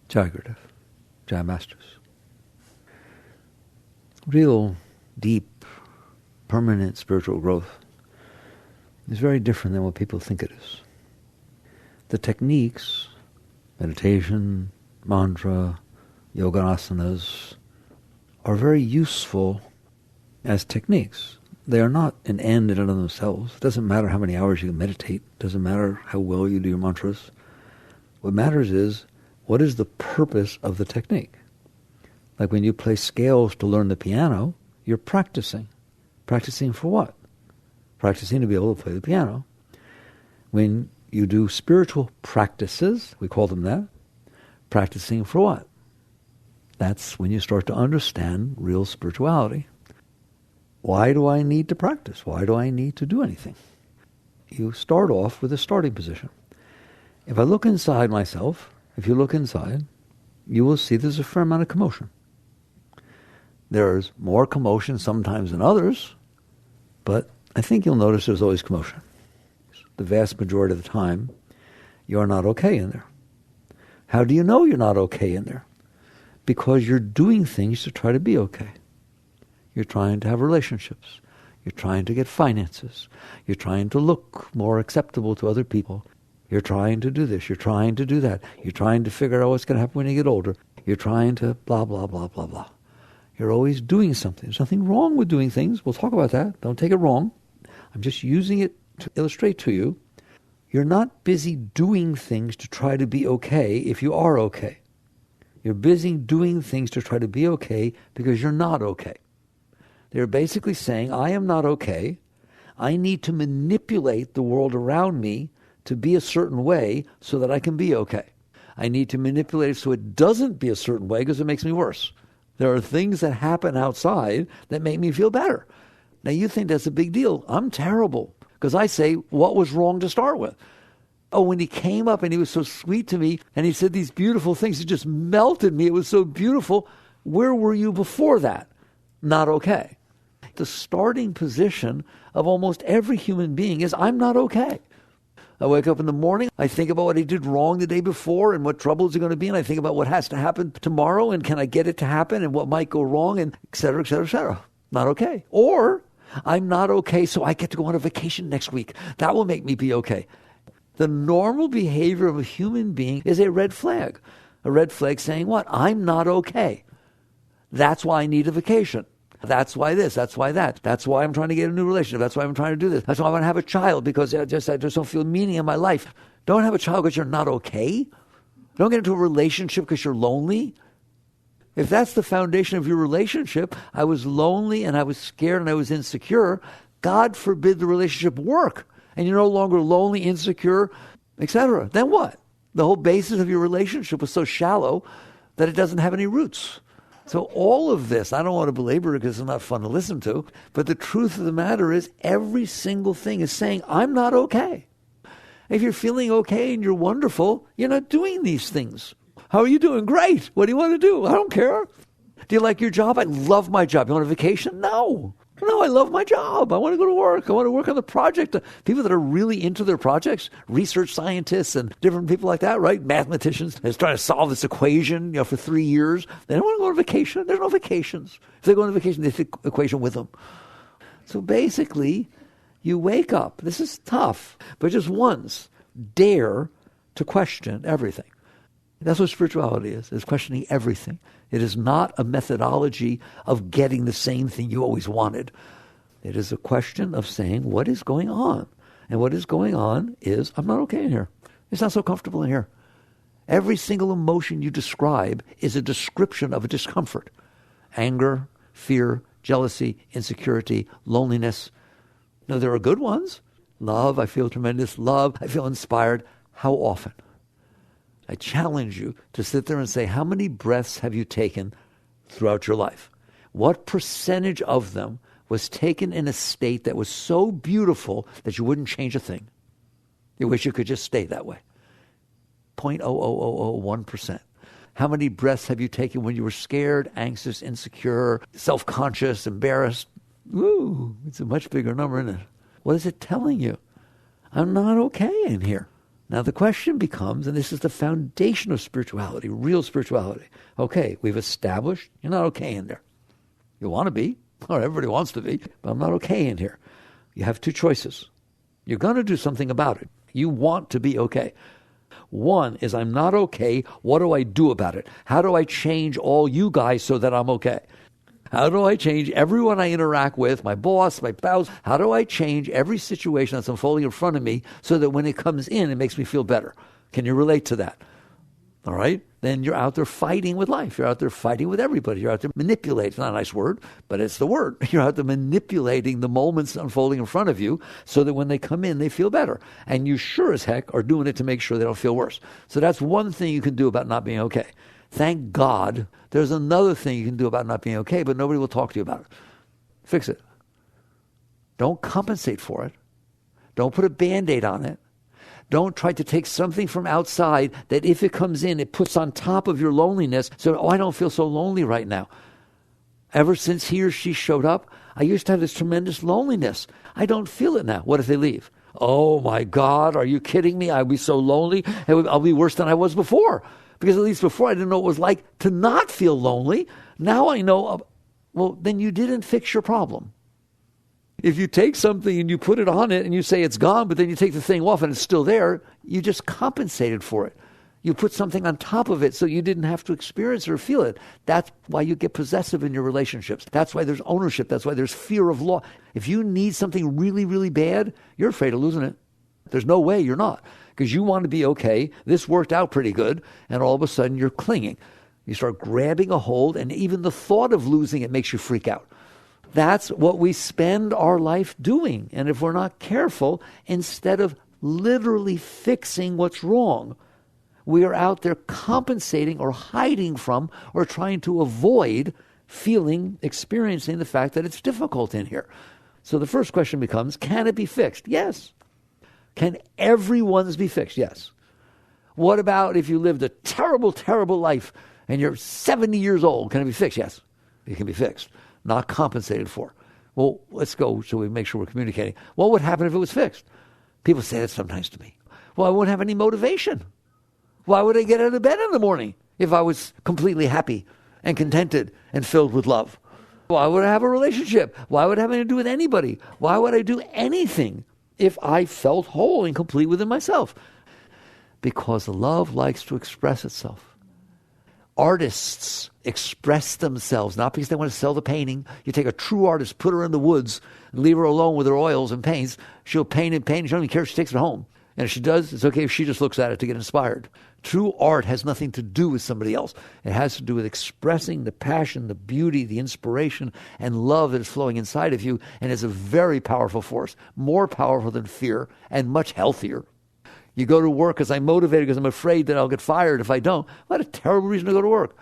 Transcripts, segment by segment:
Jai Jai Masters. Real, deep, permanent spiritual growth is very different than what people think it is. The techniques, meditation, mantra, yoga asanas, are very useful as techniques. They are not an end in and of themselves. It doesn't matter how many hours you meditate. It doesn't matter how well you do your mantras. What matters is, what is the purpose of the technique? Like when you play scales to learn the piano, you're practicing. Practicing for what? Practicing to be able to play the piano. When you do spiritual practices, we call them that, practicing for what? That's when you start to understand real spirituality. Why do I need to practice? Why do I need to do anything? You start off with a starting position. If I look inside myself, if you look inside, you will see there's a fair amount of commotion. There's more commotion sometimes than others, but I think you'll notice there's always commotion. The vast majority of the time, you're not okay in there. How do you know you're not okay in there? Because you're doing things to try to be okay. You're trying to have relationships. You're trying to get finances. You're trying to look more acceptable to other people. You're trying to do this. You're trying to do that. You're trying to figure out what's going to happen when you get older. You're trying to blah, blah, blah, blah, blah. You're always doing something. There's nothing wrong with doing things. We'll talk about that. Don't take it wrong. I'm just using it to illustrate to you. You're not busy doing things to try to be okay if you are okay. You're busy doing things to try to be okay because you're not okay. They're basically saying, I am not okay. I need to manipulate the world around me to be a certain way so that I can be okay. I need to manipulate it so it doesn't be a certain way because it makes me worse. There are things that happen outside that make me feel better. Now you think that's a big deal. I'm terrible because I say, what was wrong to start with? Oh, when he came up and he was so sweet to me and he said these beautiful things, it just melted me. It was so beautiful. Where were you before that? Not okay. The starting position of almost every human being is, I'm not okay. I wake up in the morning, I think about what I did wrong the day before and what troubles are going to be, and I think about what has to happen tomorrow and can I get it to happen and what might go wrong and et cetera, et cetera, et cetera. Not okay. Or, I'm not okay, so I get to go on a vacation next week. That will make me be okay. The normal behavior of a human being is a red flag. A red flag saying what? I'm not okay. That's why I need a vacation. That's why this, that's why that. That's why I'm trying to get a new relationship. That's why I'm trying to do this. That's why I want to have a child because I just don't feel meaning in my life. Don't have a child because you're not okay. Don't get into a relationship because you're lonely. If that's the foundation of your relationship, I was lonely and I was scared and I was insecure, God forbid the relationship work. And you're no longer lonely, insecure, etc. Then what? The whole basis of your relationship was so shallow that it doesn't have any roots. So all of this, I don't want to belabor it because it's not fun to listen to, but the truth of the matter is every single thing is saying, I'm not okay. If you're feeling okay and you're wonderful, you're not doing these things. How are you doing? Great. What do you want to do? I don't care. Do you like your job? I love my job. You want a vacation? No, I love my job. I want to go to work. I want to work on the project. People that are really into their projects, research scientists and different people like that, right? Mathematicians, they're trying to solve this equation, for 3 years. They don't want to go on vacation. There's no vacations. If they go on vacation, they take the equation with them. So basically, you wake up. This is tough, but just once, dare to question everything. That's what spirituality is. It's questioning everything. It is not a methodology of getting the same thing you always wanted. It is a question of saying, what is going on? And what is going on is, I'm not okay in here. It's not so comfortable in here. Every single emotion you describe is a description of a discomfort. Anger, fear, jealousy, insecurity, loneliness. No, there are good ones. Love, I feel tremendous love. I feel inspired. How often? I challenge you to sit there and say, how many breaths have you taken throughout your life? What percentage of them was taken in a state that was so beautiful that you wouldn't change a thing? You wish you could just stay that way. 0.00001%. How many breaths have you taken when you were scared, anxious, insecure, self-conscious, embarrassed? Ooh, it's a much bigger number, isn't it? What is it telling you? I'm not okay in here. Now the question becomes, and this is the foundation of spirituality, real spirituality. Okay, we've established you're not okay in there. You want to be, or everybody wants to be, but I'm not okay in here. You have two choices. You're going to do something about it. You want to be okay. One is I'm not okay. What do I do about it? How do I change all you guys so that I'm okay? How do I change everyone I interact with, my boss, my spouse? How do I change every situation that's unfolding in front of me so that when it comes in, it makes me feel better? Can you relate to that? All right? Then you're out there fighting with life. You're out there fighting with everybody. You're out there manipulating. It's not a nice word, but it's the word. You're out there manipulating the moments unfolding in front of you so that when they come in, they feel better. And you sure as heck are doing it to make sure they don't feel worse. So that's one thing you can do about not being okay. Thank God there's another thing you can do about not being okay, but nobody will talk to you about it. Fix it. Don't compensate for it. Don't put a Band-Aid on it. Don't try to take something from outside that if it comes in, it puts on top of your loneliness. So, I don't feel so lonely right now. Ever since he or she showed up, I used to have this tremendous loneliness. I don't feel it now. What if they leave? Oh my God, are you kidding me? I'll be so lonely. I'll be worse than I was before. Because at least before I didn't know what it was like to not feel lonely. Now I know, well, then you didn't fix your problem. If you take something and you put it on it and you say it's gone, but then you take the thing off and it's still there, you just compensated for it. You put something on top of it so you didn't have to experience or feel it. That's why you get possessive in your relationships. That's why there's ownership. That's why there's fear of loss. If you need something really, really bad, you're afraid of losing it. There's no way you're not. Because you want to be okay. This worked out pretty good. And all of a sudden you're clinging. You start grabbing a hold, and even the thought of losing it makes you freak out. That's what we spend our life doing. And if we're not careful, instead of literally fixing what's wrong, we are out there compensating or hiding from or trying to avoid experiencing the fact that it's difficult in here. So the first question becomes, can it be fixed? Yes. Can everyone's be fixed? Yes. What about if you lived a terrible, terrible life and you're 70 years old? Can it be fixed? Yes. It can be fixed. Not compensated for. Well, let's go so we make sure we're communicating. What would happen if it was fixed? People say that sometimes to me. Well, I wouldn't have any motivation. Why would I get out of bed in the morning if I was completely happy and contented and filled with love? Why would I have a relationship? Why would I have anything to do with anybody? Why would I do anything if I felt whole and complete within myself? Because love likes to express itself. Artists express themselves, not because they want to sell the painting. You take a true artist, put her in the woods, and leave her alone with her oils and paints. She'll paint and paint. She don't even care if she takes it home. And if she does, it's okay if she just looks at it to get inspired. True art has nothing to do with somebody else. It has to do with expressing the passion, the beauty, the inspiration, and love that is flowing inside of you. And it's a very powerful force, more powerful than fear and much healthier. You go to work because I'm motivated because I'm afraid that I'll get fired if I don't. What a terrible reason to go to work.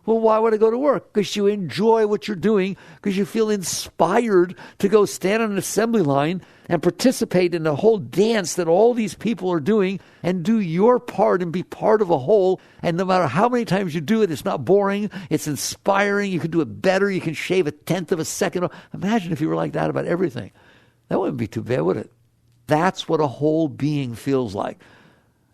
Well, why would I go to work? Because you enjoy what you're doing, because you feel inspired to go stand on an assembly line and participate in the whole dance that all these people are doing and do your part and be part of a whole. And no matter how many times you do it, it's not boring. It's inspiring. You can do it better. You can shave 1/10 of a second. Imagine if you were like that about everything. That wouldn't be too bad, would it? That's what a whole being feels like.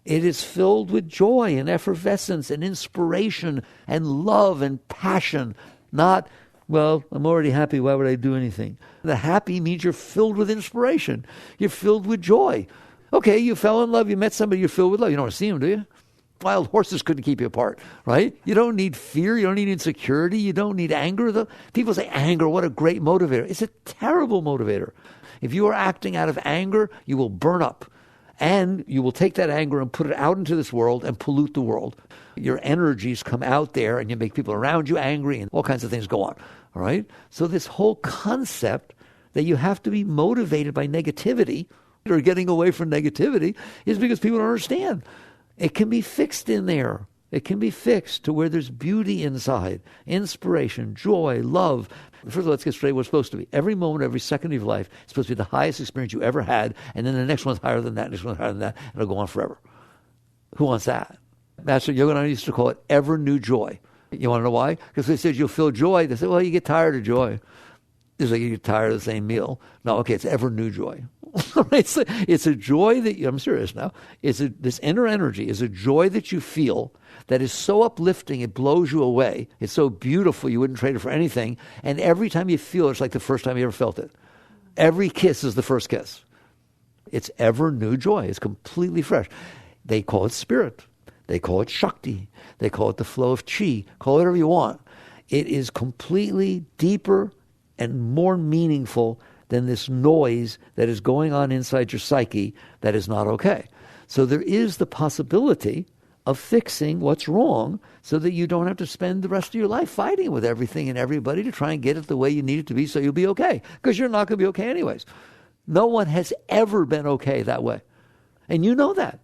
It is filled with joy and effervescence and inspiration and love and passion. Not, well, I'm already happy, why would I do anything? The happy means you're filled with inspiration. You're filled with joy. Okay, you fell in love, you met somebody, you're filled with love. You don't want to see them, do you? Wild horses couldn't keep you apart, right? You don't need fear. You don't need insecurity. You don't need anger. People say anger, what a great motivator. It's a terrible motivator. If you are acting out of anger, you will burn up. And you will take that anger and put it out into this world and pollute the world. Your energies come out there and you make people around you angry and all kinds of things go on. All right? So this whole concept that you have to be motivated by negativity or getting away from negativity is because people don't understand. It can be fixed in there. It can be fixed to where there's beauty inside, inspiration, joy, love. First of all, let's get straight what's supposed to be. Every moment, every second of your life is supposed to be the highest experience you ever had, and then the next one's higher than that, next one's higher than that, and it'll go on forever. Who wants that? Master Yogananda used to call it ever new joy. You want to know why? Because they said you'll feel joy. They said, well, you get tired of joy. It's like you get tired of the same meal. No, okay, it's ever new joy. It's a joy that, I'm serious now, this inner energy is a joy that you feel that is so uplifting, it blows you away. It's so beautiful, you wouldn't trade it for anything. And every time you feel it, it's like the first time you ever felt it. Every kiss is the first kiss. It's ever new joy. It's completely fresh. They call it spirit. They call it Shakti. They call it the flow of chi. Call it whatever you want. It is completely deeper and more meaningful than this noise that is going on inside your psyche that is not okay. So there is the possibility of fixing what's wrong so that you don't have to spend the rest of your life fighting with everything and everybody to try and get it the way you need it to be so you'll be okay. Because you're not going to be okay anyways. No one has ever been okay that way. And you know that.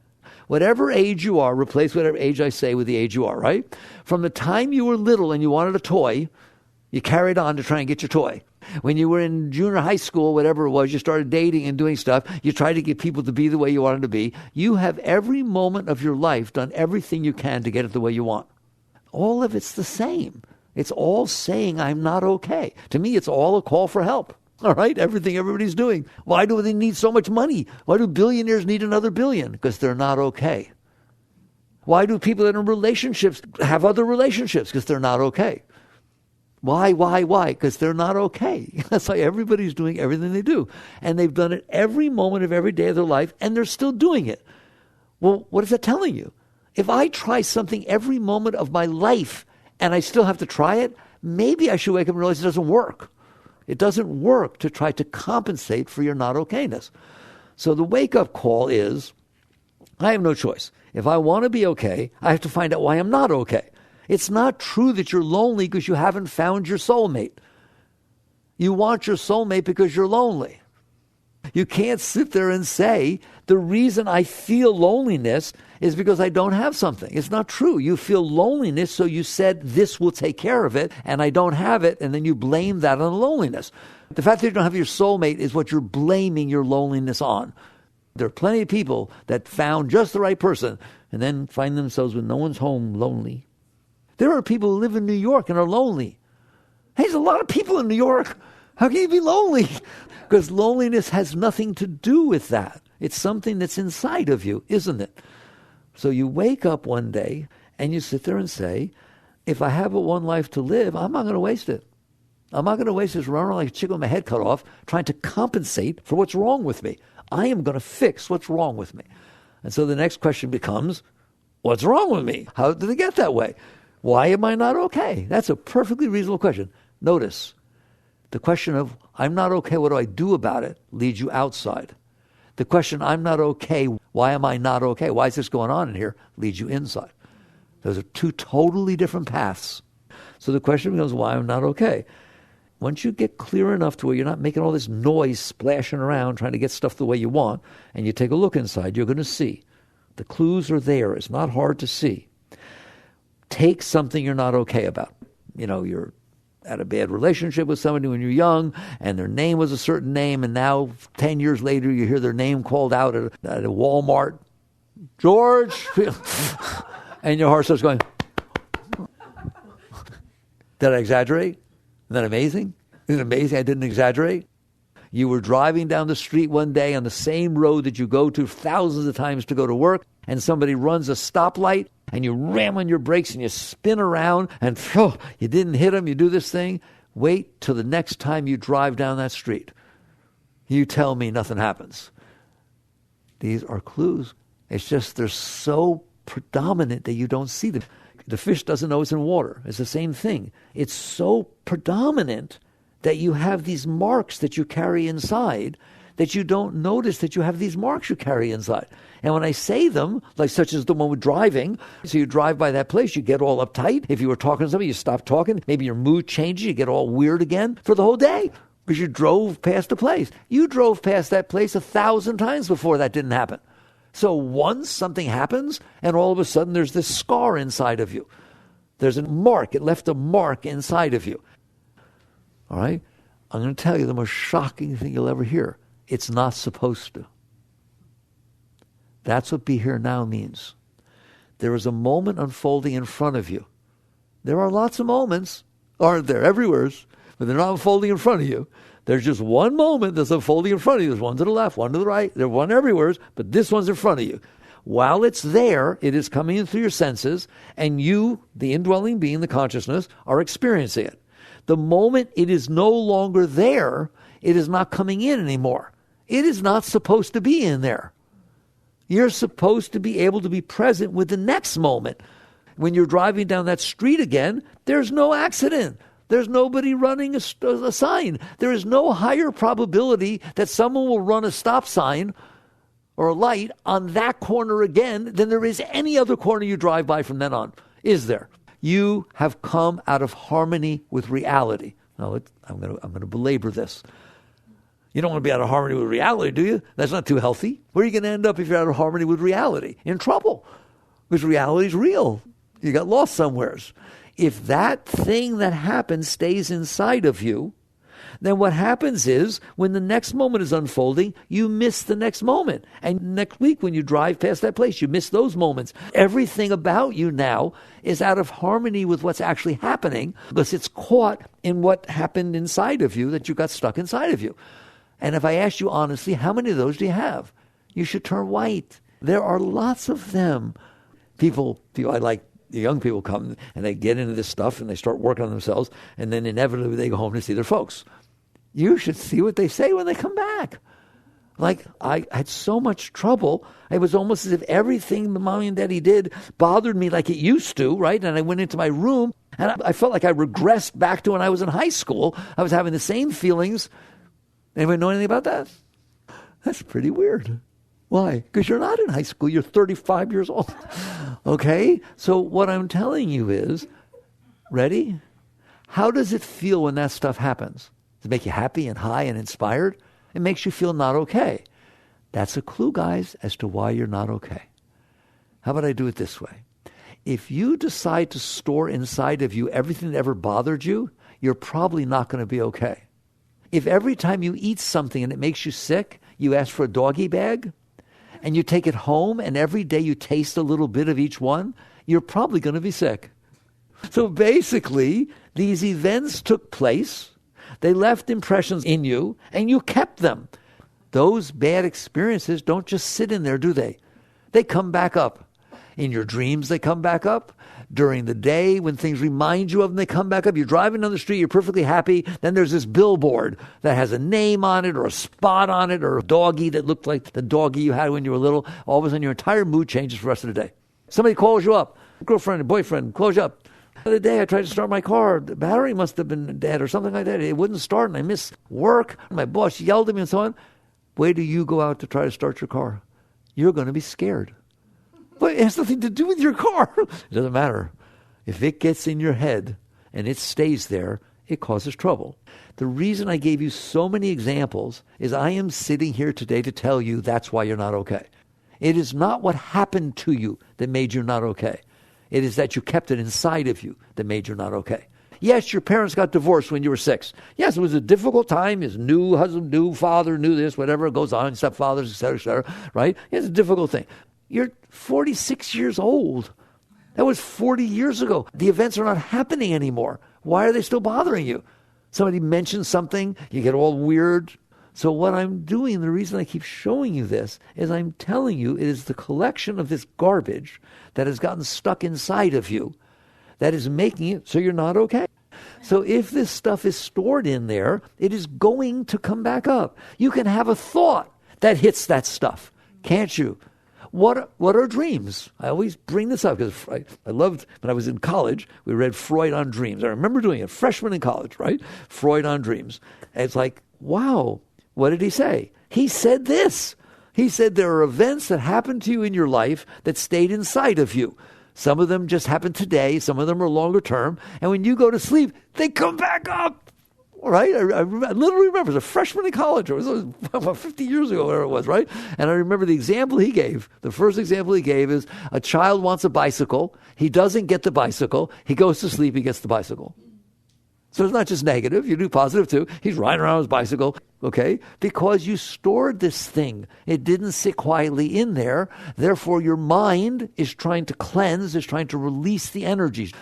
Whatever age you are, replace whatever age I say with the age you are, right? From the time you were little and you wanted a toy, you carried on to try and get your toy. When you were in junior high school, whatever it was, you started dating and doing stuff. You tried to get people to be the way you wanted to be. You have every moment of your life done everything you can to get it the way you want. All of it's the same. It's all saying, I'm not okay. To me, it's all a call for help. All right? Everything everybody's doing. Why do they need so much money? Why do billionaires need another billion? Because they're not okay. Why do people that are in relationships have other relationships? Because they're not okay. Why? Because they're not okay. That's why everybody's doing everything they do. And they've done it every moment of every day of their life, and they're still doing it. Well, what is that telling you? If I try something every moment of my life and I still have to try it, maybe I should wake up and realize it doesn't work. It doesn't work to try to compensate for your not okayness. So the wake-up call is, I have no choice. If I want to be okay, I have to find out why I'm not okay. It's not true that you're lonely because you haven't found your soulmate. You want your soulmate because you're lonely. You can't sit there and say, the reason I feel loneliness is because I don't have something. It's not true. You feel loneliness, so you said, this will take care of it, and I don't have it, and then you blame that on loneliness. The fact that you don't have your soulmate is what you're blaming your loneliness on. There are plenty of people that found just the right person and then find themselves when no one's home lonely. There are people who live in New York and are lonely. Hey, there's a lot of people in New York. How can you be lonely? Because loneliness has nothing to do with that. It's something that's inside of you, isn't it? So you wake up one day and you sit there and say, if I have but one life to live, I'm not going to waste it. I'm not going to waste this running around like a chicken with my head cut off trying to compensate for what's wrong with me. I am going to fix what's wrong with me. And so the next question becomes, what's wrong with me? How did it get that way? Why am I not okay? That's a perfectly reasonable question. Notice, the question of, I'm not okay, what do I do about it, leads you outside. The question, I'm not okay, why am I not okay? Why is this going on in here, leads you inside. Those are two totally different paths. So the question becomes, why am I not okay? Once you get clear enough to where you're not making all this noise splashing around trying to get stuff the way you want, and you take a look inside, you're going to see. The clues are there. It's not hard to see. Take something you're not okay about. You know, you're at a bad relationship with somebody when you're young, and their name was a certain name, and now 10 years later you hear their name called out at a Walmart. George! And your heart starts going, did I exaggerate? Isn't that amazing? Isn't it amazing I didn't exaggerate? You were driving down the street one day on the same road that you go to thousands of times to go to work, and somebody runs a stoplight, and you ram on your brakes and you spin around, and you didn't hit them, you do this thing. Wait till the next time you drive down that street. You tell me nothing happens. These are clues. It's just they're so predominant that you don't see them. The fish doesn't know it's in water. It's the same thing. It's so predominant that you have these marks that you carry inside that you don't notice that you have these marks you carry inside. And when I say them, like such as the one with driving, so you drive by that place, you get all uptight. If you were talking to somebody, you stop talking. Maybe your mood changes, you get all weird again for the whole day because you drove past the place. You drove past that place 1,000 times before that didn't happen. So once something happens, and all of a sudden there's this scar inside of you. There's a mark. It left a mark inside of you. All right? I'm going to tell you the most shocking thing you'll ever hear. It's not supposed to. That's what be here now means. There is a moment unfolding in front of you. There are lots of moments, aren't there? Everywhere. but they're not unfolding in front of you. There's just one moment that's unfolding in front of you. There's one to the left, one to the right. There's one everywhere, but this one's in front of you. While it's there, it is coming in through your senses, and you, the indwelling being, the consciousness, are experiencing it. The moment it is no longer there, it is not coming in anymore. It is not supposed to be in there. You're supposed to be able to be present with the next moment. When you're driving down that street again, there's no accident. There's nobody running a sign. There is no higher probability that someone will run a stop sign or a light on that corner again than there is any other corner you drive by from then on. Is there? You have come out of harmony with reality. Now, I'm going to belabor this. You don't want to be out of harmony with reality, do you? That's not too healthy. Where are you going to end up if you're out of harmony with reality? In trouble. Because reality's real. You got lost somewheres. If that thing that happens stays inside of you, then what happens is when the next moment is unfolding, you miss the next moment. And next week when you drive past that place, you miss those moments. Everything about you now is out of harmony with what's actually happening because it's caught in what happened inside of you that you got stuck inside of you. And if I ask you honestly, how many of those do you have? You should turn white. There are lots of them. People I like. The young people come and they get into this stuff and they start working on themselves, and then inevitably they go home to see their folks. You should see what they say when they come back. Like, I had so much trouble. It was almost as if everything the mommy and daddy did bothered me like it used to, right? And I went into my room and I felt like I regressed back to when I was in high school. I was having the same feelings. Anyone know anything about that? That's pretty weird. Why? Because you're not in high school. You're 35 years old. Okay? So what I'm telling you is, ready? How does it feel when that stuff happens? Does it make you happy and high and inspired? It makes you feel not okay. That's a clue, guys, as to why you're not okay. How about I do it this way? If you decide to store inside of you everything that ever bothered you, you're probably not going to be okay. If every time you eat something and it makes you sick, you ask for a doggy bag, and you take it home, and every day you taste a little bit of each one, you're probably going to be sick. So basically, these events took place, they left impressions in you, and you kept them. Those bad experiences don't just sit in there, do they? They come back up. In your dreams, they come back up. During the day, when things remind you of them, they come back up. You're driving down the street, you're perfectly happy. Then there's this billboard that has a name on it or a spot on it or a doggy that looked like the doggy you had when you were little. All of a sudden, your entire mood changes for the rest of the day. Somebody calls you up, girlfriend or boyfriend calls you up. The other day, I tried to start my car. The battery must have been dead or something like that. It wouldn't start, and I missed work. My boss yelled at me and so on. Wait till you go out to try to start your car. You're going to be scared. But it has nothing to do with your car. It doesn't matter. If it gets in your head and it stays there, it causes trouble. The reason I gave you so many examples is I am sitting here today to tell you that's why you're not okay. It is not what happened to you that made you not okay. It is that you kept it inside of you that made you not okay. Yes, your parents got divorced when you were 6. Yes, it was a difficult time. His new husband, new father, new this, whatever goes on, stepfathers, et cetera, right? It's a difficult thing. You're 46 years old. That was 40 years ago. The events are not happening anymore. Why are they still bothering you? Somebody mentions something, you get all weird. So what I'm doing, the reason I keep showing you this, is I'm telling you it is the collection of this garbage that has gotten stuck inside of you that is making it so you're not okay. So if this stuff is stored in there, it is going to come back up. You can have a thought that hits that stuff, can't you? What are dreams? I always bring this up because I loved, when I was in college, we read Freud on dreams. I remember doing it, freshman in college, right? Freud on dreams. And it's like, wow, what did he say? He said this. He said there are events that happened to you in your life that stayed inside of you. Some of them just happened today. Some of them are longer term. And when you go to sleep, they come back up. Right? I literally remember, as a freshman in college, it was about 50 years ago, whatever it was, right? And I remember the example he gave. The first example he gave is a child wants a bicycle. He doesn't get the bicycle. He goes to sleep, he gets the bicycle. So it's not just negative. You do positive too. He's riding around his bicycle, okay? Because you stored this thing. It didn't sit quietly in there. Therefore, your mind is trying to cleanse, is trying to release the energies.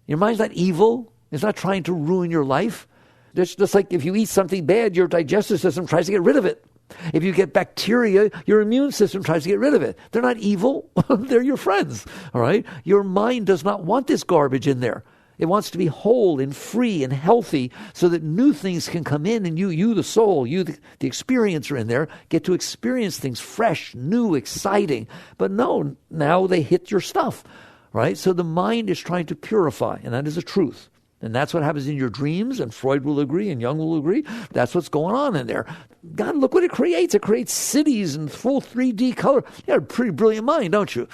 Your mind's not evil. It's not trying to ruin your life. Just like if you eat something bad, your digestive system tries to get rid of it. If you get bacteria, your immune system tries to get rid of it. They're not evil. They're your friends. All right? Your mind does not want this garbage in there. It wants to be whole and free and healthy so that new things can come in, and you the soul, you the experiencer in there, get to experience things fresh, new, exciting. But no, now they hit your stuff, right? So the mind is trying to purify, and that is a truth. And that's what happens in your dreams, and Freud will agree, and Jung will agree. That's what's going on in there. God, look what it creates. It creates cities in full 3D color. You have a pretty brilliant mind, don't you?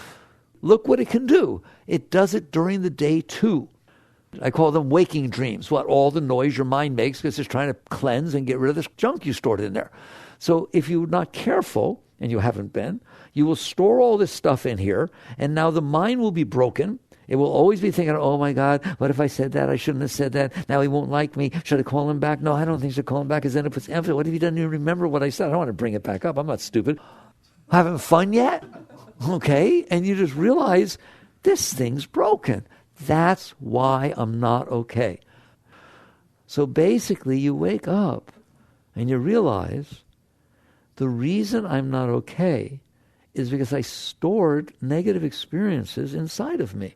Look what it can do. It does it during the day too. I call them waking dreams. What? All the noise your mind makes because it's trying to cleanse and get rid of this junk you stored in there. So if you're not careful, and you haven't been, you will store all this stuff in here, and now the mind will be broken. It will always be thinking, oh my God, what if I said that? I shouldn't have said that. Now he won't like me. Should I call him back? No, I don't think I should call him back because then it puts emphasis. What if he doesn't even remember what I said? I don't want to bring it back up. I'm not stupid. Having fun yet? Okay? And you just realize this thing's broken. That's why I'm not okay. So basically you wake up and you realize the reason I'm not okay is because I stored negative experiences inside of me.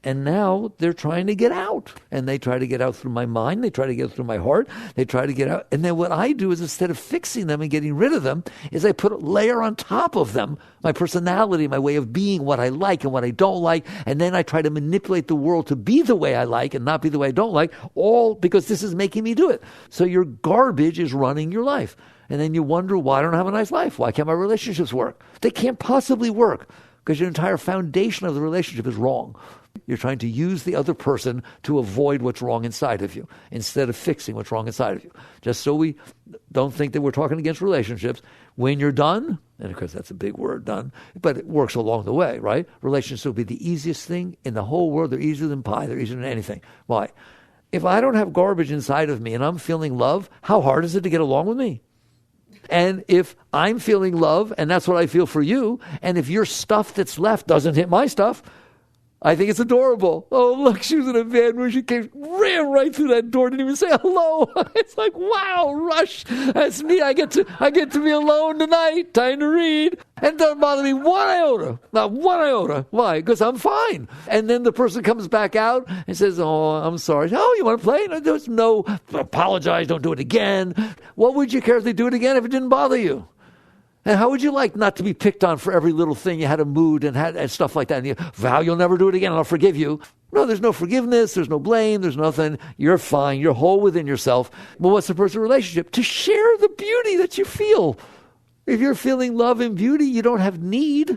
And now they're trying to get out. And they try to get out through my mind. They try to get through my heart. They try to get out. And then what I do is, instead of fixing them and getting rid of them, is I put a layer on top of them, my personality, my way of being, what I like and what I don't like. And then I try to manipulate the world to be the way I like and not be the way I don't like, all because this is making me do it. So your garbage is running your life. And then you wonder, why I don't have a nice life? Why can't my relationships work? They can't possibly work because your entire foundation of the relationship is wrong. You're trying to use the other person to avoid what's wrong inside of you instead of fixing what's wrong inside of you. Just so we don't think that we're talking against relationships. When you're done, and of course that's a big word, done, but it works along the way, right? Relationships will be the easiest thing in the whole world. They're easier than pie. They're easier than anything. Why? If I don't have garbage inside of me and I'm feeling love, how hard is it to get along with me? And if I'm feeling love and that's what I feel for you, and if your stuff that's left doesn't hit my stuff, I think it's adorable. Oh, look, she was in a van where she ran right through that door, didn't even say hello. It's like, wow, rush. That's me. I get to be alone tonight. Time to read. And it doesn't bother me one iota. Not one iota. Why? Because I'm fine. And then the person comes back out and says, oh, I'm sorry. Oh, you want to play? No, there's no apologize. Don't do it again. What would you care if they do it again if it didn't bother you? And how would you like not to be picked on for every little thing? You had a mood and stuff like that. And you vow you'll never do it again and I'll forgive you. No, there's no forgiveness. There's no blame. There's nothing. You're fine. You're whole within yourself. Well, what's the person's relationship? To share the beauty that you feel. If you're feeling love and beauty, you don't have need.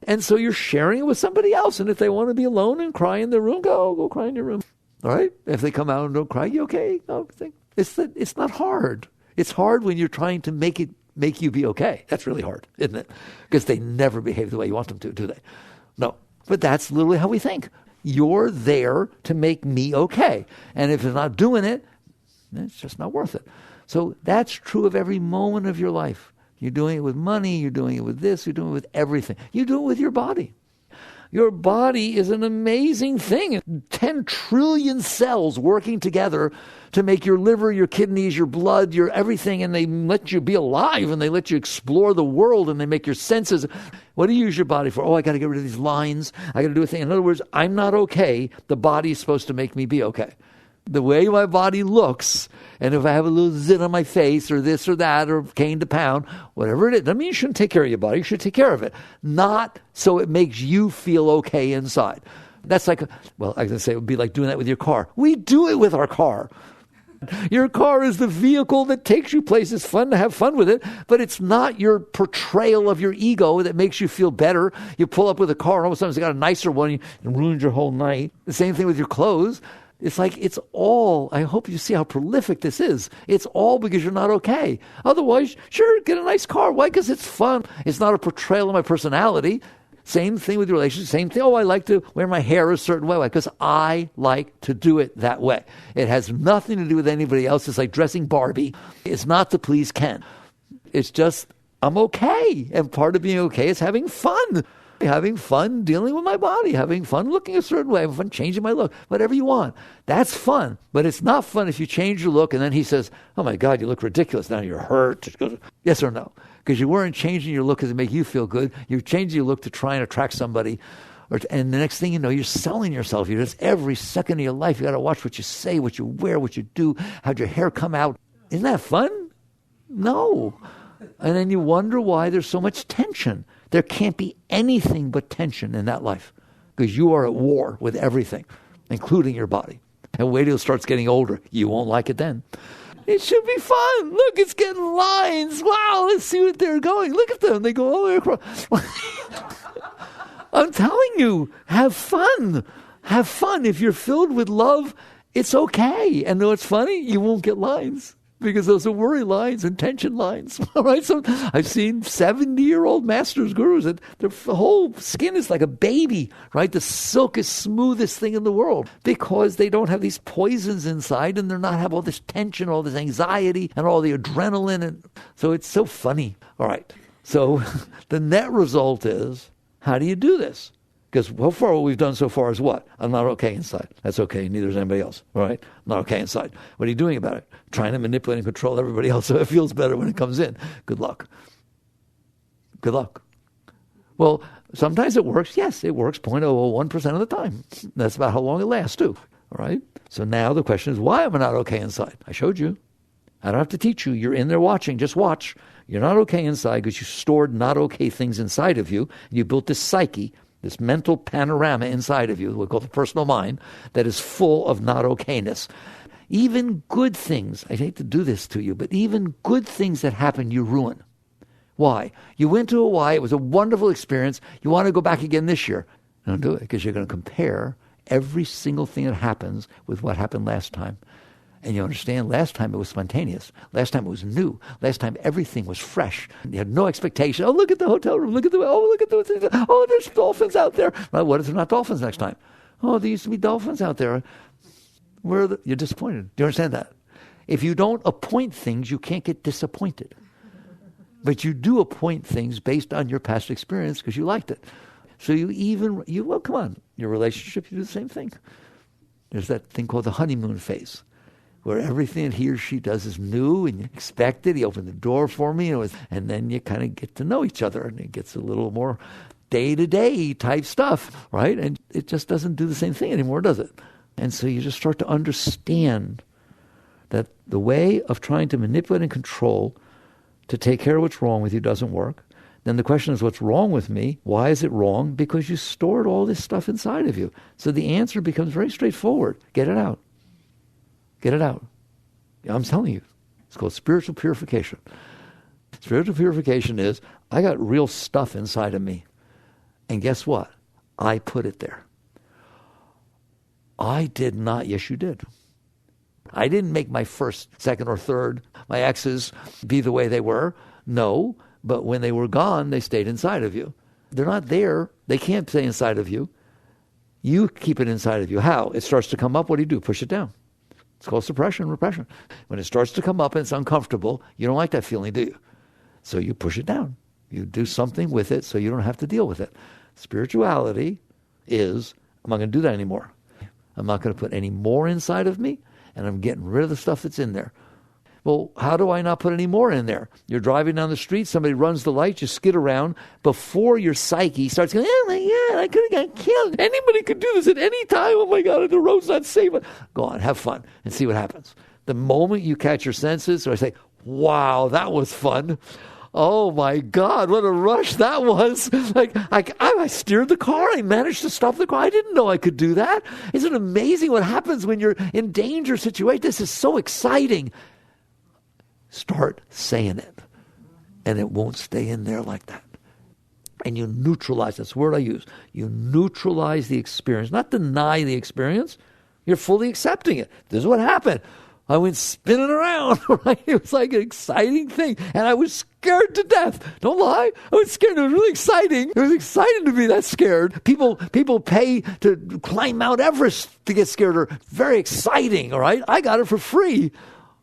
And so you're sharing it with somebody else. And if they want to be alone and cry in their room, go cry in your room. All right? If they come out and don't cry, you okay? No, it's not hard. It's hard when you're trying to make you be okay. That's really hard, isn't it? Because they never behave the way you want them to, do they? No. But that's literally how we think. You're there to make me okay. And if it's not doing it, it's just not worth it. So that's true of every moment of your life. You're doing it with money, you're doing it with this, you're doing it with everything. You do it with your body. Your body is an amazing thing. 10 trillion cells working together to make your liver, your kidneys, your blood, your everything, and they let you be alive, and they let you explore the world, and they make your senses. What do you use your body for? Oh, I got to get rid of these lines. I got to do a thing. In other words, I'm not okay. The body is supposed to make me be okay. The way my body looks, and if I have a little zit on my face or this or that or cane to pound, whatever it is, I mean, you shouldn't take care of your body. You should take care of it. Not so it makes you feel okay inside. That's like, well, I was going to say it would be like doing that with your car. We do it with our car. Your car is the vehicle that takes you places, fun to have fun with it, but it's not your portrayal of your ego that makes you feel better. You pull up with a car, and all of a sudden it's got a nicer one, and it ruins your whole night. The same thing with your clothes. It's like it's all, I hope you see how prolific this is. It's all because you're not okay. Otherwise, sure, get a nice car. Why? Because it's fun. It's not a portrayal of my personality. Same thing with your relationship. Same thing. Oh, I like to wear my hair a certain way. Why? Because I like to do it that way. It has nothing to do with anybody else. It's like dressing Barbie. It's not to please Ken. It's just, I'm okay. And part of being okay is having fun. having fun dealing with my body, having fun looking a certain way, having fun changing my look, whatever you want. That's fun. But it's not fun if you change your look and then he says, oh my God, you look ridiculous. Now you're hurt. Yes or no? Because you weren't changing your look to make you feel good. You're changing your look to try and attract somebody. And the next thing you know, you're selling yourself. You're just every second of your life, you got to watch what you say, what you wear, what you do, how'd your hair come out. Isn't that fun? No. And then you wonder why there's so much tension. There can't be anything but tension in that life because you are at war with everything, including your body. And wait till it starts getting older. You won't like it then. It should be fun. Look, it's getting lines. Wow, let's see what they're going. Look at them. They go all the way across. I'm telling you, have fun. Have fun. If you're filled with love, it's okay. And know what's funny? You won't get lines. Because those are worry lines and tension lines. All right, so I've seen 70-year-old masters, gurus, that their whole skin is like a baby, right? The silk is smoothest thing in the world because they don't have these poisons inside and they're not have all this tension, all this anxiety, and all the adrenaline. And so it's so funny. All right, so the net result is, how do you do this? Because so far what we've done so far is what? I'm not okay inside. That's okay. Neither is anybody else. All right? I'm not okay inside. What are you doing about it? Trying to manipulate and control everybody else so it feels better when it comes in. Good luck. Good luck. Well, sometimes it works. Yes, it works 0.001% of the time. That's about how long it lasts too. All right? So now the question is, why am I not okay inside? I showed you. I don't have to teach you. You're in there watching. Just watch. You're not okay inside because you stored not okay things inside of you. You built this psyche, this mental panorama inside of you, we call the personal mind, that is full of not okayness. Even good things, I hate to do this to you, but even good things that happen, you ruin. Why? You went to Hawaii, it was a wonderful experience, you want to go back again this year. Don't do it, because you're going to compare every single thing that happens with what happened last time. And you understand, last time it was spontaneous. Last time it was new. Last time everything was fresh. You had no expectation. Oh, look at the hotel room. Look at there's dolphins out there. Well, what if there are not dolphins next time? Oh, there used to be dolphins out there. You're disappointed. Do you understand that? If you don't appoint things, you can't get disappointed. But you do appoint things based on your past experience because you liked it. So well, come on. Your relationship, you do the same thing. There's that thing called the honeymoon phase, where everything that he or she does is new and you expect it. He opened the door for me, and then you kind of get to know each other, and it gets a little more day-to-day type stuff, right? And it just doesn't do the same thing anymore, does it? And so you just start to understand that the way of trying to manipulate and control to take care of what's wrong with you doesn't work. Then the question is, what's wrong with me? Why is it wrong? Because you stored all this stuff inside of you. So the answer becomes very straightforward. Get it out. Get it out. I'm telling you. It's called spiritual purification. Spiritual purification is, I got real stuff inside of me. And guess what? I put it there. I did not. Yes, you did. I didn't make my first, second, or third, my exes, be the way they were. No, but when they were gone, they stayed inside of you. They're not there. They can't stay inside of you. You keep it inside of you. How? It starts to come up. What do? Push it down. It's called suppression, repression. When it starts to come up and it's uncomfortable, you don't like that feeling, do you? So you push it down. You do something with it so you don't have to deal with it. Spirituality is, I'm not going to do that anymore. I'm not going to put any more inside of me, and I'm getting rid of the stuff that's in there. Well, how do I not put any more in there? You're driving down the street, somebody runs the lights, you skid around. Before your psyche starts going, oh my God, I could have got killed. Anybody could do this at any time. Oh my God, the road's not safe. Go on, have fun, and see what happens. The moment you catch your senses, or I say, wow, that was fun. Oh my God, what a rush that was. I steered the car. I managed to stop the car. I didn't know I could do that. Isn't it amazing what happens when you're in danger situation? This is so exciting. Start saying it. And it won't stay in there like that. And you neutralize, that's the word I use. You neutralize the experience, not deny the experience. You're fully accepting it. This is what happened. I went spinning around, right? It was like an exciting thing. And I was scared to death. Don't lie. I was scared. It was really exciting. It was exciting to be that scared. People pay to climb Mount Everest to get scared. Or very exciting, all right? I got it for free.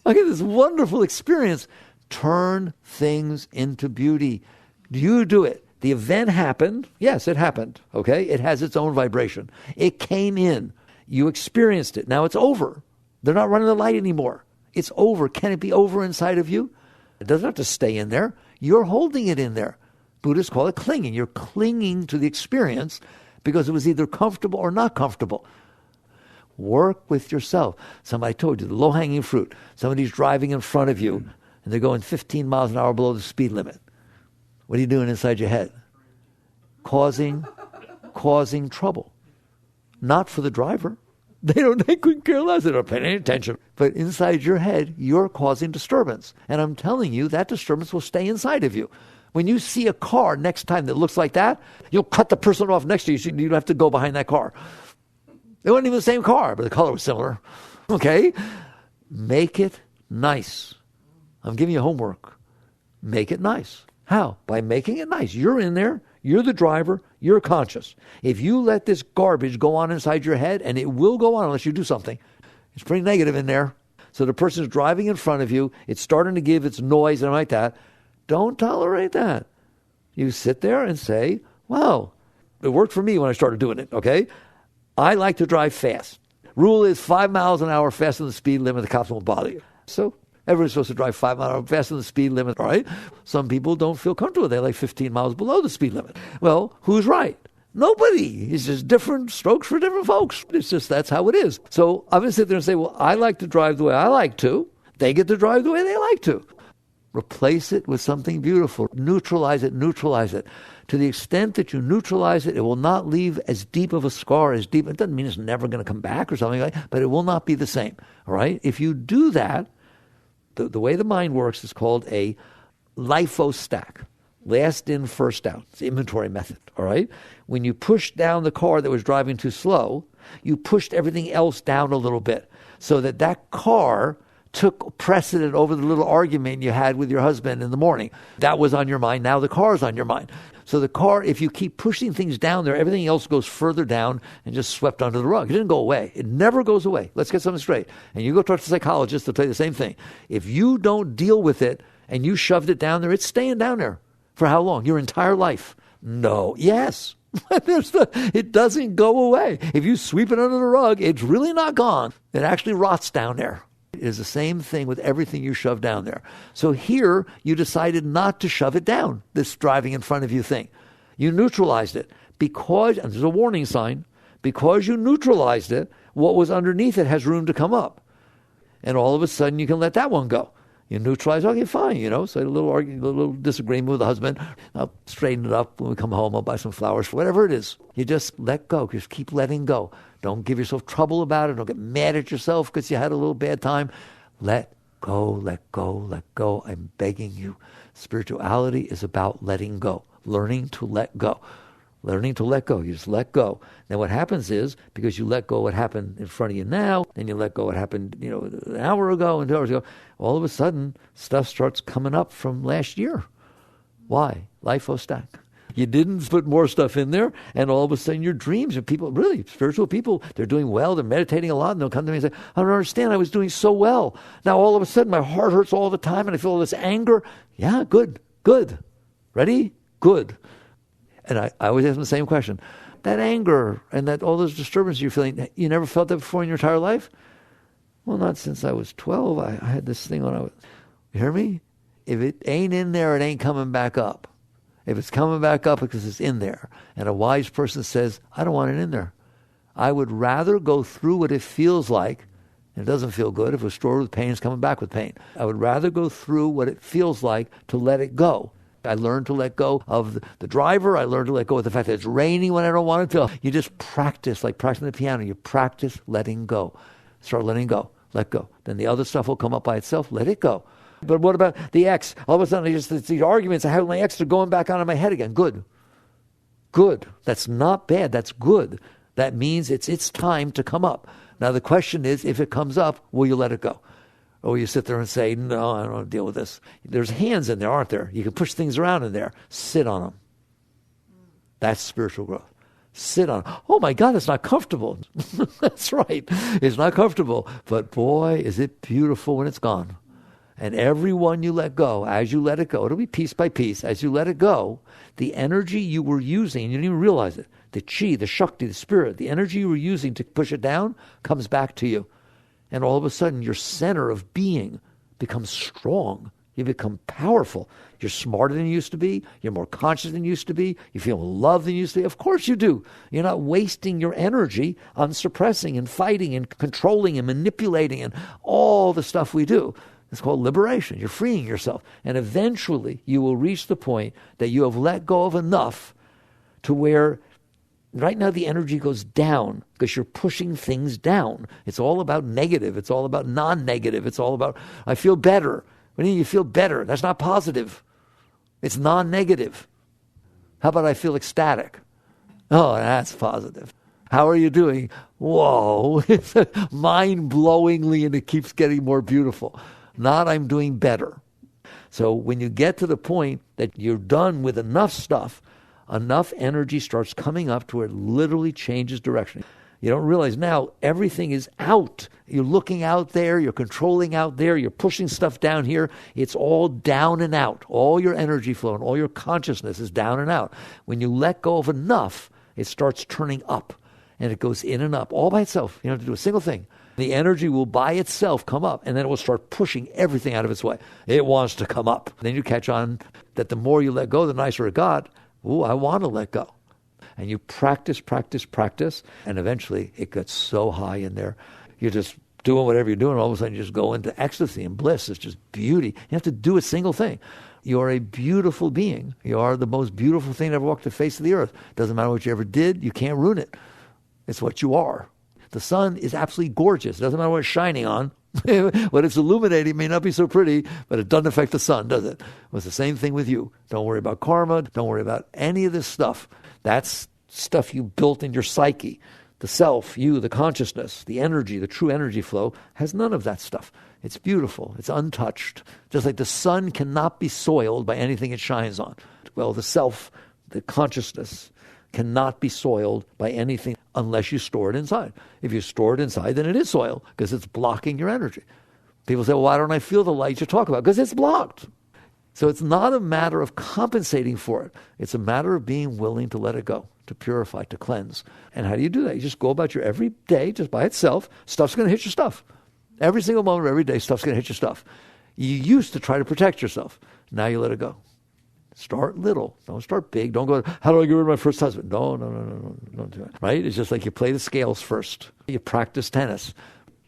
I get this wonderful experience. Turn things into beauty. You do it. The event happened. Yes, it happened. Okay? It has its own vibration. It came in. You experienced it. Now it's over. They're not running the light anymore. It's over. Can it be over inside of you? It doesn't have to stay in there. You're holding it in there. Buddhists call it clinging. You're clinging to the experience because it was either comfortable or not comfortable. Work with yourself. Somebody told you, the low-hanging fruit. Somebody's driving in front of you, and they're going 15 miles an hour below the speed limit. What are you doing inside your head? Causing trouble. Not for the driver. They couldn't care less. They don't pay any attention. But inside your head, you're causing disturbance. And I'm telling you, that disturbance will stay inside of you. When you see a car next time that looks like that, you'll cut the person off next to you so you don't have to go behind that car. It wasn't even the same car, but the color was similar. Okay? Make it nice. I'm giving you homework. Make it nice. How? By making it nice. You're in there. You're the driver. You're conscious. If you let this garbage go on inside your head, and it will go on unless you do something, it's pretty negative in there. So the person's driving in front of you. It's starting to give its noise and like that. Don't tolerate that. You sit there and say, wow, it worked for me when I started doing it, okay? I like to drive fast. Rule is 5 miles an hour faster than the speed limit. The cops won't bother you. So everyone's supposed to drive 5 miles an hour faster than the speed limit, all right? Some people don't feel comfortable. They're like 15 miles below the speed limit. Well, who's right? Nobody. It's just different strokes for different folks. It's just that's how it is. So I'm going to sit there and say, well, I like to drive the way I like to. They get to drive the way they like to. Replace it with something beautiful. Neutralize it. To the extent that you neutralize it, it will not leave as deep of a scar as deep. It doesn't mean it's never going to come back or something like that, but it will not be the same. All right? If you do that, the way the mind works is called a LIFO stack. Last in, first out. It's the inventory method. All right? When you pushed down the car that was driving too slow, you pushed everything else down a little bit so that car took precedent over the little argument you had with your husband in the morning. That was on your mind. Now the car's on your mind. So the car, if you keep pushing things down there, everything else goes further down and just swept under the rug. It didn't go away. It never goes away. Let's get something straight. And you go talk to a psychologist, they'll tell you the same thing. If you don't deal with it and you shoved it down there, it's staying down there. For how long? Your entire life. No. Yes. It doesn't go away. If you sweep it under the rug, it's really not gone. It actually rots down there. It is the same thing with everything you shove down there. So here, you decided not to shove it down, this driving in front of you thing. You neutralized it because, and there's a warning sign, because you neutralized it, what was underneath it has room to come up. And all of a sudden, you can let that one go. You neutralize, okay, fine, so a little disagreement with the husband. I'll straighten it up when we come home. I'll buy some flowers, whatever it is. You just let go. Just keep letting go. Don't give yourself trouble about it. Don't get mad at yourself because you had a little bad time. Let go, let go, let go. I'm begging you. Spirituality is about letting go, learning to let go. Learning to let go. You just let go. Then what happens is, because you let go what happened in front of you now, and you let go what happened, an hour ago and 2 hours ago, all of a sudden, stuff starts coming up from last year. Why? LIFO stack. You didn't put more stuff in there, and all of a sudden your dreams, and people, really, spiritual people, they're doing well, they're meditating a lot, and they'll come to me and say, I don't understand, I was doing so well. Now all of a sudden my heart hurts all the time, and I feel all this anger. Yeah, good. Ready? Good. And I always ask them the same question. That anger and that all those disturbances you're feeling, you never felt that before in your entire life? Well, not since I was 12. I had this thing when I was... You hear me? If it ain't in there, it ain't coming back up. If it's coming back up because it's in there. And a wise person says, I don't want it in there. I would rather go through what it feels like, and it doesn't feel good. If it's stored with pain, it's coming back with pain. I would rather go through what it feels like to let it go. I learned to let go of the driver. I learned to let go of the fact that it's raining when I don't want it to. You just practice, like practicing the piano. You practice letting go. Start letting go. Let go. Then the other stuff will come up by itself. Let it go. But what about the ex? All of a sudden, it's these arguments. I have my ex, they're going back on in my head again. Good. That's not bad. That's good. That means it's time to come up. Now, the question is, if it comes up, will you let it go? Or you sit there and say, no, I don't want to deal with this. There's hands in there, aren't there? You can push things around in there. Sit on them. That's spiritual growth. Sit on them. Oh my God, it's not comfortable. That's right. It's not comfortable. But boy, is it beautiful when it's gone. And every one you let go, as you let it go, it'll be piece by piece. As you let it go, the energy you were using, you didn't even realize it, the chi, the shakti, the spirit, the energy you were using to push it down comes back to you. And all of a sudden, your center of being becomes strong. You become powerful. You're smarter than you used to be. You're more conscious than you used to be. You feel loved than you used to be. Of course you do. You're not wasting your energy on suppressing and fighting and controlling and manipulating and all the stuff we do. It's called liberation. You're freeing yourself. And eventually you will reach the point that you have let go of enough to where right now the energy goes down because you're pushing things down. It's all about negative. It's all about non-negative. It's all about, I feel better. What do you mean you feel better? That's not positive. It's non-negative. How about I feel ecstatic? Oh, that's positive. How are you doing? Whoa, it's mind-blowingly, and it keeps getting more beautiful. Not I'm doing better. So when you get to the point that you're done with enough stuff, enough energy starts coming up to where it literally changes direction. You don't realize now everything is out. You're looking out there, you're controlling out there, you're pushing stuff down here. It's all down and out. All your energy flow and all your consciousness is down and out. When you let go of enough, it starts turning up. And it goes in and up all by itself. You don't have to do a single thing. The energy will by itself come up, and then it will start pushing everything out of its way. It wants to come up. Then you catch on that the more you let go, the nicer it got. Ooh, I want to let go. And you practice, and eventually it gets so high in there. You're just doing whatever you're doing, and all of a sudden you just go into ecstasy and bliss. It's just beauty. You have to do a single thing. You're a beautiful being. You are the most beautiful thing that ever walked the face of the earth. Doesn't matter what you ever did, you can't ruin it. It's what you are. The sun is absolutely gorgeous. It doesn't matter what it's shining on. What it's illuminating may not be so pretty, but it doesn't affect the sun, does it? Well, it's the same thing with you. Don't worry about karma. Don't worry about any of this stuff. That's stuff you built in your psyche. The self, you, the consciousness, the energy, the true energy flow has none of that stuff. It's beautiful. It's untouched. Just like the sun cannot be soiled by anything it shines on. Well, the self, the consciousness, cannot be soiled by anything unless you store it inside. If you store it inside, then it is soil because it's blocking your energy. People say, well, why don't I feel the light you talk about? Because it's blocked. So it's not a matter of compensating for it. It's a matter of being willing to let it go, to purify, to cleanse. And how do you do that? You just go about your every day just by itself. Stuff's going to hit your stuff. Every single moment of every day, stuff's going to hit your stuff. You used to try to protect yourself. Now you let it go. Start little. Don't start big. Don't go, how do I get rid of my first husband? No. Don't do it. Right? It's just like you play the scales first. You practice tennis.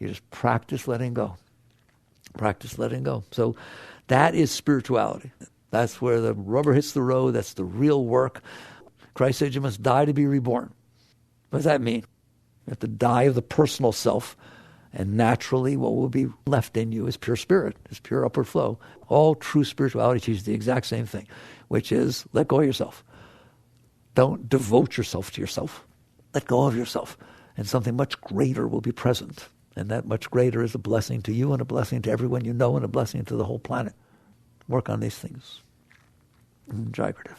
You just practice letting go. Practice letting go. So that is spirituality. That's where the rubber hits the road. That's the real work. Christ said you must die to be reborn. What does that mean? You have to die of the personal self. And naturally, what will be left in you is pure spirit, is pure upward flow. All true spirituality teaches the exact same thing, which is let go of yourself. Don't devote yourself to yourself. Let go of yourself. And something much greater will be present. And that much greater is a blessing to you and a blessing to everyone you know and a blessing to the whole planet. Work on these things. Jai Gurudev.